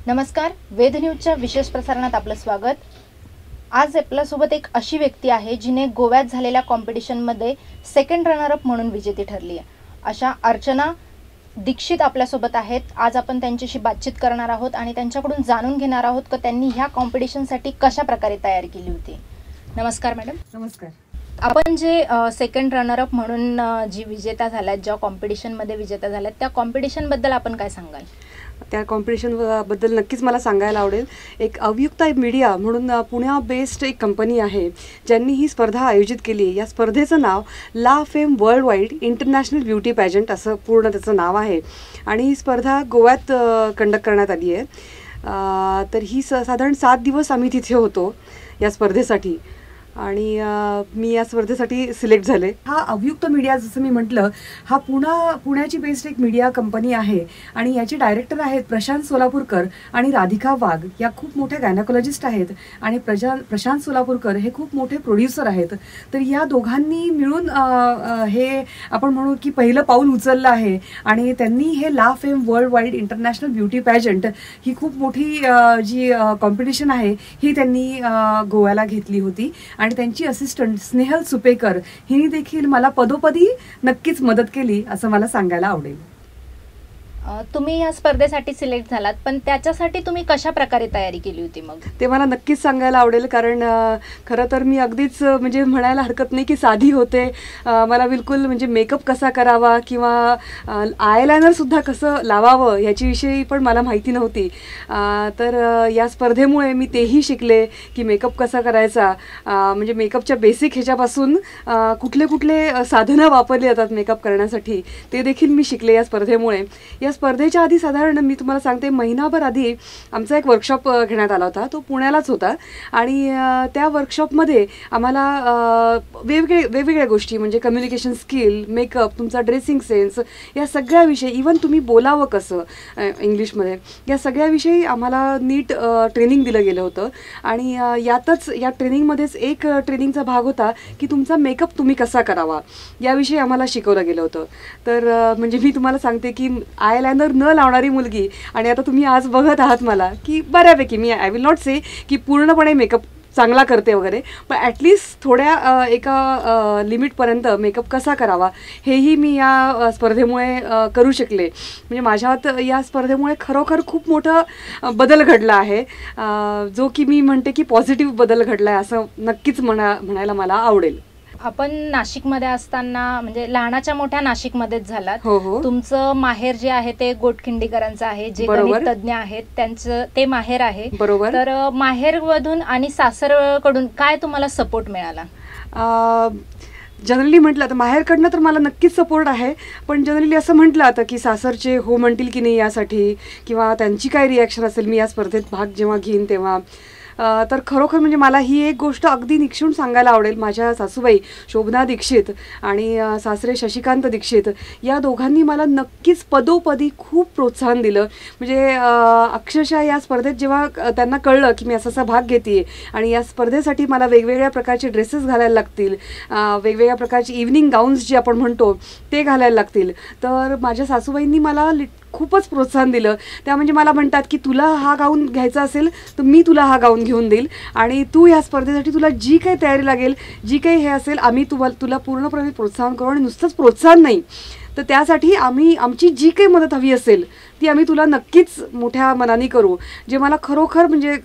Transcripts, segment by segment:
नमस्कार, वेद न्यूजच्या विशेष प्रसारणात आपलं स्वागत। आज आपल्यासोबत एक अशी व्यक्ती आहे जिने गोव्यात झालेल्या कॉम्पिटिशनमध्ये सेकंड रनर अप म्हणून विजेती ठरली आहे। अशा अर्चना दीक्षित आपल्यासोबत आहेत। आज आपण त्यांच्याशी बातचीत करणार आहोत आणि त्यांच्याकडून जाणून घेणार आहोत की त्यांनी ह्या कॉम्पिटिशनसाठी कशा प्रकारे तयारी केली होती। नमस्कार मॅडम। नमस्कार। आपण जे सेकंड रनर अप म्हणून जी विजेता झाल्यात, ज्या कॉम्पिटिशनमध्ये विजेता झाल्यात, त्या कॉम्पिटिशनबद्दल आपण काय सांगाल? त्या कॉम्पिटिशनबद्दल नक्कीच मला सांगायला आवडेल। एक अवयुक्ता मीडिया म्हणून पुण्या बेस्ड एक कंपनी आहे ज्यांनी ही स्पर्धा आयोजित केली आहे। या स्पर्धेचं नाव ला Femme worldwide international beauty pageant असं पूर्ण त्याचं नाव आहे आणि ही स्पर्धा गोव्यात कंडक्ट करण्यात आली आहे। तर ही साधारण 7 दिवस आम्ही तिथे होतो या स्पर्धेसाठी आणि मी या स्पर्धेसाठी सिलेक्ट झाले। हा अवयुक्त मीडिया जसं मी म्हटलं, हा पुण्याची बेस्ड एक मीडिया कंपनी आहे आणि याचे डायरेक्टर आहेत प्रशांत सोलापूरकर आणि राधिका वाघ। या खूप मोठ्या गायनेकोलॉजिस्ट आहेत आणि प्रशांत सोलापूरकर हे खूप मोठे प्रोड्युसर आहेत। तर या दोघांनी मिळून हे आपण म्हणू की पहिलं पाऊल उचललं आहे आणि त्यांनी हे La Femme worldwide international beauty pageant ही खूप मोठी जी कॉम्पिटिशन आहे ही त्यांनी गोव्याला घेतली होती आणि त्यांची असिस्टंट स्नेहल सुपेकर हिने देखील मला पदोपदी नक्कीच मदत केली असं मला सांगायला आवडेल। तुम्ही या स्पर्धेसाठी सिलेक्ट झालात, पण त्याच्यासाठी तुम्ही कशा प्रकारे तयारी केली होती? मग ते मला नक्कीच सांगायला आवडेल, कारण खरं तर मी अगदीच म्हणजे म्हणायला हरकत नाही की साधी होते। मला बिलकुल म्हणजे मेकअप कसा करावा किंवा आयलायनर सुद्धा कसं लावावं याच्याविषयी पण मला माहिती नव्हती। तर या स्पर्धेमुळे मी तेही शिकले की मेकअप कसा करायचा, म्हणजे मेकअपच्या बेसिक ह्याच्यापासून कुठले कुठले साधनं वापरली जातात मेकअप करण्यासाठी ते देखील मी शिकले या स्पर्धेमुळे। या स्पर्धेच्या आधी साधारण मी तुम्हाला सांगते महिनाभर आधी आमचा एक वर्कशॉप घेण्यात आला होता, तो पुण्यालाच होता आणि त्या वर्कशॉपमध्ये आम्हाला वेगवेगळ्या गोष्टी म्हणजे कम्युनिकेशन स्किल, मेकअप, तुमचा ड्रेसिंग सेन्स या सगळ्याविषयी, इवन तुम्ही बोलावं कसं इंग्लिशमध्ये, या सगळ्याविषयी आम्हाला नीट ट्रेनिंग दिलं गेलं होतं। आणि या ट्रेनिंगमध्येच एक ट्रेनिंगचा भाग होता की तुमचा मेकअप तुम्ही कसा करावा याविषयी आम्हाला शिकवलं गेलं होतं। तर म्हणजे मी तुम्हाला सांगते की आयलायनर न लावणारी मुलगी, आणि आता तुम्ही आज बघत आहात मला की बऱ्यापैकी मी आय विल नॉट से की पूर्णपणे मेकअप चांगला करते वगैरे, पण ॲटलिस्ट थोड्या एका लिमिटपर्यंत मेकअप कसा करावा हेही मी या स्पर्धेमुळे करू शकले। म्हणजे माझ्यात या स्पर्धेमुळे खरोखर खूप मोठा बदल घडला आहे, जो की मी म्हणते की पॉझिटिव्ह बदल घडला आहे असं नक्कीच म्हणायला मला आवडेल। आपण नाशिकमध्ये असताना म्हणजे लहानाच्या मोठ्या नाशिकमध्येच झालात। हो। तुमचं माहेर जे आहे ते गोटखिंडीकरांचं आहे, जे गणित तज्ञ आहेत त्यांचं ते माहेर आहे। बरोबर। तर माहेरमधून आणि सासरकडून काय तुम्हाला सपोर्ट मिळाला? जनरली म्हटलं तर माहेरकडनं तर मला नक्कीच सपोर्ट आहे, पण जनरली असं म्हटलं आता की सासरचे हो म्हणतील की नाही यासाठी, किंवा त्यांची काय रिॲक्शन असेल मी या स्पर्धेत भाग जेव्हा घेईन तेव्हा, तर खरोखर म्हणजे मला ही एक गोष्ट अगदी निक्षून सांगायला आवडेल। माझ्या सासूबाई शोभना दीक्षित आणि सासरे शशिकांत दीक्षित या दोघांनी मला नक्कीच पदोपदी खूप प्रोत्साहन दिलं। म्हणजे अक्षरशः या स्पर्धेत जेव्हा त्यांना कळलं की मी असा भाग घेते आणि या स्पर्धेसाठी मला वेगवेगळ्या प्रकारचे ड्रेसेस घालायला लागतील, वेगवेगळ्या प्रकारचे इव्हनिंग गाऊन्स जे आपण म्हणतो ते घालायला लागतील, तर माझ्या सासूबाईंनी मला खूपच प्रोत्साहन दिलं। त्या म्हणजे मला म्हणतात की तुला हा गाऊन घ्यायचा असेल तर मी तुला हा गाऊन घेऊन देईल आणि तू ह्या स्पर्धेसाठी तुला जी काही तयारी लागेल, जी काही हे असेल, आम्ही तुला पूर्णपणे प्रोत्साहन करू, आणि नुसतंच प्रोत्साहन नाही तर त्यासाठी आमची जी काही मदत हवी असेल ती आम्ही तुला नक्कीच मोठ्या मनाने करू। जे मला खरोखर म्हणजे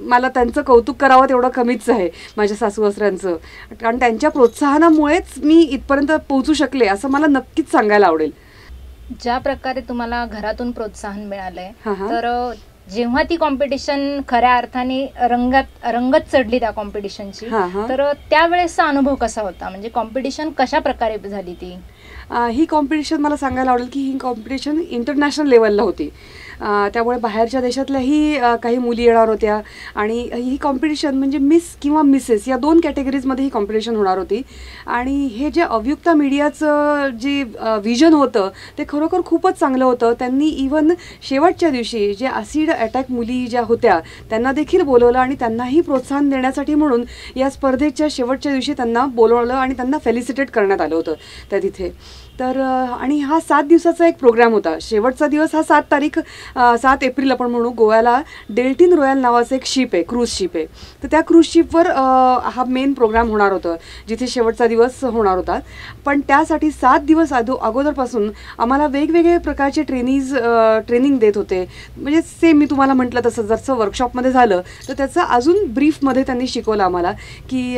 मला त्यांचं कौतुक करावं तेवढं कमीच आहे माझ्या सासू-सासऱ्यांचं, कारण त्यांच्या प्रोत्साहनामुळेच मी इथपर्यंत पोहोचू शकले असं मला नक्कीच सांगायला आवडेल। ज्या प्रकारे तुम्हाला घरातून प्रोत्साहन मिळालंय, तर जेव्हा ती कॉम्पिटिशन खऱ्या अर्थाने रंगत चढली त्या कॉम्पिटिशनची, तर त्यावेळेसचा अनुभव कसा होता? म्हणजे कॉम्पिटिशन कशा प्रकारे झाली ती? ही कॉम्पिटिशन मला सांगायला आवडेल की ही कॉम्पिटिशन इंटरनॅशनल लेवलला होती, त्यामुळे बाहेरच्या देशातल्याही काही मुली येणार होत्या आणि ही कॉम्पिटिशन म्हणजे मिस किंवा मिसेस या 2 कॅटेगरीजमध्ये ही कॉम्पिटिशन होणार होती। आणि हे जे अवयुक्ता मीडियाचं जे विजन होतं ते खरोखर खूपच चांगलं होतं। त्यांनी इवन शेवटच्या दिवशी जे ॲसिड अटॅक मुली ज्या होत्या त्यांना देखील बोलवलं आणि त्यांनाही प्रोत्साहन देण्यासाठी म्हणून या स्पर्धेच्या शेवटच्या दिवशी त्यांना बोलवलं आणि त्यांना फेलिसिटेट करण्यात आलं होतं त्या तिथे। तर आणि हा 7 दिवसाचा एक प्रोग्राम होता। शेवटचा दिवस हा 7 तारीख 7 एप्रिल आपण म्हणू, गोव्याला डेल्टिन रॉयल नावाचं एक शिप आहे, क्रूज शिप आहे. तर त्या क्रूज शिपवर हा मेन प्रोग्राम होणार होतं, जिथे शेवटचा दिवस होणार होता. पण त्यासाठी 7 दिवस अगोदरपासून आम्हाला वेगवेगळे प्रकारचे ट्रेनिंग देत होते. म्हणजे सेम मी तुम्हाला म्हटलं तसं जसं वर्कशॉपमध्ये झालं, तर त्याचं अजून ब्रीफमध्ये त्यांनी शिकवलं आम्हाला की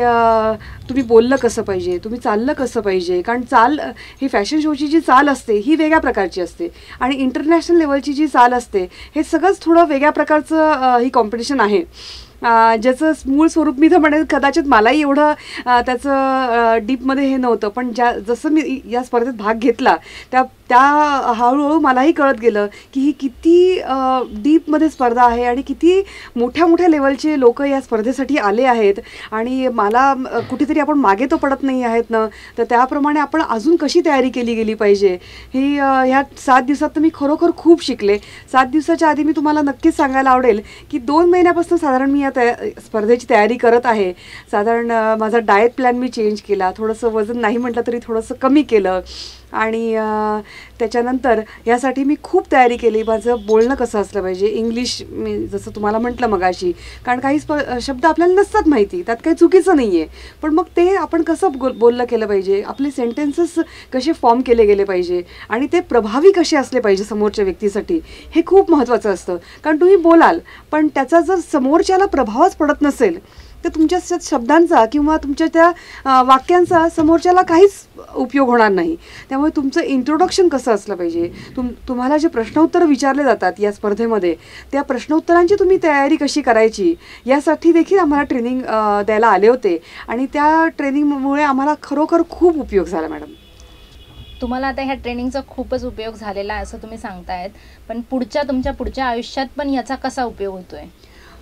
तुम्ही बोललं कसं पाहिजे, तुम्ही चाललं कसं पाहिजे. कारण चाल ही फॅशन शोची जी चाल असते ही वेगळ्या प्रकारची असते आणि इंटरनॅशनल लेवलची जी चाल असते हे सगळंच थोडं वेगळ्या प्रकारचं ही कॉम्पिटिशन आहे, ज्याचं मूळ स्वरूप मी तर म्हणेन कदाचित मलाही एवढं त्याचं डीपमध्ये हे नव्हतं. पण जसं मी या स्पर्धेत भाग घेतला त्या हळूहळू मलाही कळत गेलं की ही किती डीपमध्ये स्पर्धा आहे आणि किती मोठ्या मोठ्या लेवलचे लोक या स्पर्धेसाठी आले आहेत. आणि मला कुठेतरी आपण मागे तो पडत नाही आहेत ना, तर त्याप्रमाणे आपण अजून कशी तयारी केली गेली पाहिजे ही ह्या 7 दिवसात तर मी खरोखर खूप शिकले. 7 दिवसाच्या आधी मी तुम्हाला नक्कीच सांगायला आवडेल की 2 महिन्यापासून साधारण मी या स्पर्धेची तयारी करत आहे. साधारण माझा डाएट प्लॅन मी चेंज केला, थोडंसं वजन नाही म्हटलं तरी थोडंसं कमी केलं आणि त्याच्यानंतर यासाठी मी खूप तयारी केली. माझं बोलणं कसं असलं पाहिजे, इंग्लिश मी जसं तुम्हाला म्हटलं मगाशी, कारण काही शब्द आपल्याला नसतात माहिती, त्यात काही चुकीचं नाही आहे, पण मग ते आपण कसं बोललं केलं पाहिजे, आपले सेंटेन्सेस कसे फॉर्म केले गेले पाहिजे आणि ते प्रभावी कसे असले पाहिजे समोरच्या व्यक्तीसाठी, हे खूप महत्त्वाचं असतं. कारण तुम्ही बोलाल पण त्याचा जर समोरच्याला प्रभावच पडत नसेल तर तुमच्या शब्दांचा किंवा तुमच्या त्या वाक्यांचा समोरच्याला काहीच उपयोग होणार नाही. त्यामुळे तुमचं इंट्रोडक्शन कसं असलं पाहिजे, तुम्हाला जे प्रश्नोत्तरं विचारले जातात या स्पर्धेमध्ये त्या प्रश्नोत्तरांची तुम्ही तयारी कशी करायची यासाठी देखील आम्हाला ट्रेनिंग द्यायला आले होते आणि त्या ट्रेनिंगमुळे आम्हाला खरोखर खूप उपयोग झाला. मॅडम, तुम्हाला आता ह्या ट्रेनिंगचा खूपच उपयोग झालेला आहे असं तुम्ही सांगतायत, पण तुमच्या पुढच्या आयुष्यात पण याचा कसा उपयोग होतोय?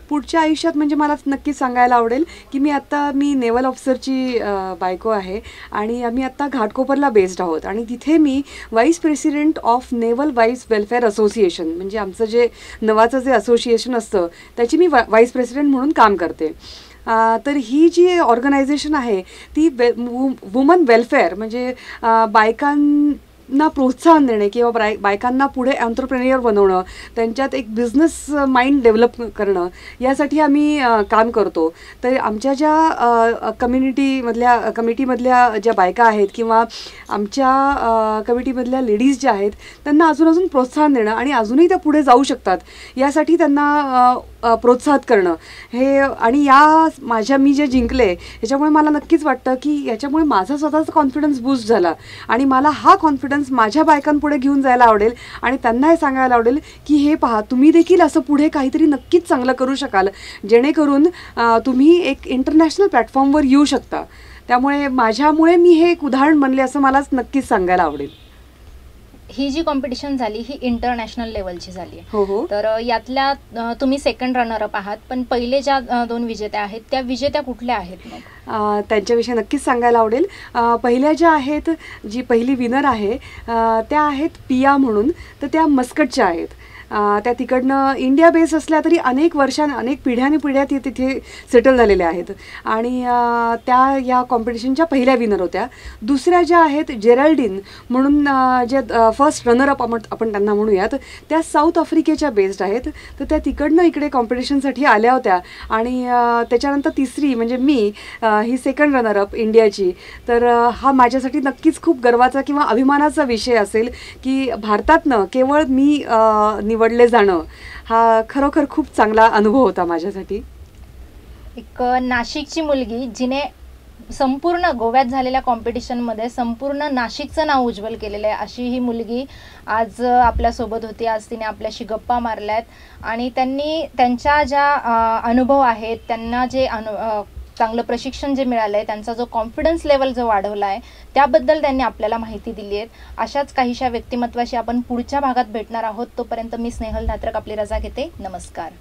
पुढच्या आयुष्यात म्हणजे मला नक्कीच सांगायला आवडेल की मी नेव्हल ऑफिसरची बायको आहे आणि आम्ही आत्ता घाटकोपरला बेस्ड आहोत आणि तिथे मी vice president of naval wives welfare association, म्हणजे आमचं जे नवाचं जे असोसिएशन असतं त्याची मी व्हाईस प्रेसिडेंट म्हणून काम करते. तर ही जी ऑर्गनायझेशन आहे ती वुमन वेलफेअर म्हणजे बायकांना प्रोत्साहन देणे किंवा बायकांना पुढे एंटरप्रेन्युअर बनवणं, त्यांच्यात एक बिझनेस माइंड डेव्हलप करणं यासाठी आम्ही काम करतो. तर आमच्या ज्या कमिटीमधल्या ज्या बायका आहेत किंवा आमच्या कमिटीमधल्या लेडीज ज्या आहेत त्यांना अजून प्रोत्साहन देणं आणि अजूनही त्या पुढे जाऊ शकतात यासाठी त्यांना प्रोत्साहित करणं हे. आणि मी जे जिंकले याच्यामुळे मला नक्कीच वाटतं की याच्यामुळे माझा स्वतःचा कॉन्फिडन्स बूस्ट झाला आणि मला हा कॉन्फिडन्स माझ्या बायकांपुढे घेऊन जायला आवडेल आणि त्यांना हे सांगायला आवडेल की हे पहा, तुम्ही देखील असं पुढे काहीतरी नक्कीच चांगलं करू शकाल जेणेकरून तुम्ही एक इंटरनॅशनल प्लॅटफॉर्मवर येऊ शकता. त्यामुळे माझ्यामुळे मी हे एक उदाहरण बनले असं मलाच नक्कीच सांगायला आवडेल. ही जी कॉम्पिटिशन झाली ही इंटरनॅशनल लेवलची झाली आहे. हो. तर यातल्या तुम्ही सेकंड रनरअप आहात, पण पहिले ज्या 2 विजेत्या आहेत त्या विजेत्या कुठल्या आहेत? मग त्यांच्याविषयी नक्कीच सांगायला आवडेल. पहिल्या ज्या आहेत, जी पहिली विनर आहे त्या आहेत पिया म्हणून, तर त्या मस्कटच्या आहेत. त्या तिकडनं इंडिया बेस असल्या तरी अनेक पिढ्या तिथे सेटल झालेल्या आहेत आणि त्या या कॉम्पिटिशनच्या पहिल्या विनर होत्या. दुसऱ्या ज्या आहेत जेराल्डिन म्हणून, ज्या फर्स्ट रनरअप आपण त्यांना म्हणूयात, त्या साऊथ आफ्रिकेच्या बेस्ड आहेत. तर त्या तिकडनं इकडे कॉम्पिटिशनसाठी आल्या होत्या आणि त्याच्यानंतर तिसरी म्हणजे मी ही सेकंड रनरअप इंडियाची. तर हा माझ्यासाठी नक्कीच खूप गर्वाचा किंवा अभिमानाचा विषय असेल की भारतातनं केवळ मी निवडले जाणं हा खरोखर खूप चांगला अनुभव होता माझ्यासाठी. एक नाशिकची मुलगी जिने संपूर्ण गोव्यात झालेल्या कॉम्पिटिशनमध्ये संपूर्ण नाशिकचं नाव उज्ज्वल केलेलं आहे अशी ही मुलगी आज आपल्यासोबत होती. आज तिने आपल्याशी गप्पा मारल्यात आणि त्यांनी त्यांच्या ज्या अनुभव आहेत, त्यांना जे चांगलं प्रशिक्षण जे मिळालं आहे, त्यांचा जो कॉन्फिडन्स लेवल जो वाढवला आहे त्याबद्दल त्यांनी आपल्याला माहिती दिली आहे. अशाच काहीशा व्यक्तिमत्वाशी आपण पुढच्या भागात भेटणार आहोत. तोपर्यंत मी स्नेहल धात्रक आपली रजा घेते. नमस्कार.